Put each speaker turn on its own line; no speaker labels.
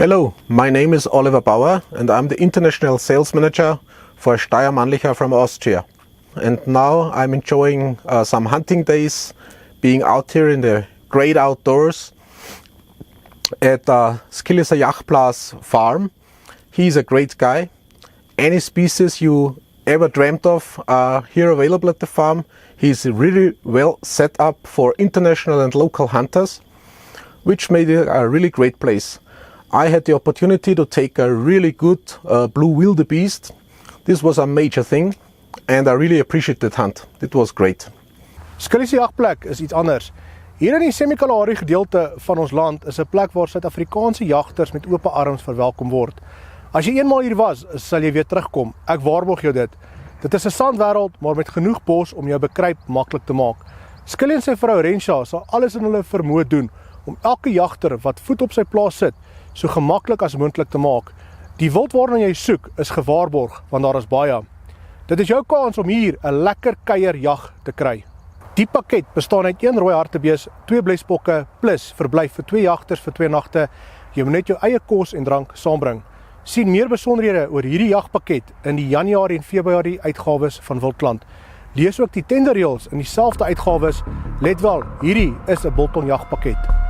Hello, my name is Oliver Bauer and I'm the International Sales Manager for Steyr Mannlicher from Austria. And now I'm enjoying some hunting days, being out here in the great outdoors at Skilliser Jachtplaats farm. He's a great guy. Any species you ever dreamt of are here available at the farm. He's really well set up for international and local hunters, which made it a really great place. I had the opportunity to take a really good blue wildebeest. This was a major thing and I really appreciate that hunt. It was great.
Skilliser Jagtplek is iets anders. Hier in die semi-Kalahari gedeelte van ons land is 'n plek waar Suid-Afrikaanse jagters met oop arms verwelkom word. As jy eenmaal hier was, sal jy weer terugkom. Ek waarborg jou dit. Dit is 'n sandwêreld, maar met genoeg bos om jou bekruip maklik te maak. Skillie en sy vrou Rensha sal alles in hulle vermoë doen om elke jagter wat voet op sy plaas sit, so gemaklik as moontlik te maak. Die wild waarna jy soek is gewaarborg, want daar is baie. Dit is jou kans om hier 'n lekker kuierjag te kry. Die pakket bestaan uit 1 rooi hartebees, 2 blesbokke plus verblyf vir 2 jagters vir 2 nagte. Jy moet net jou eie kos en drank saambring. Sien meer besonderhede oor hierdie jagpakket in die Januarie en Februarie uitgawes van Wildland. Lees ook die tenderreëls in dieselfde uitgawes. Let wel, hierdie is 'n biltong jagpakket.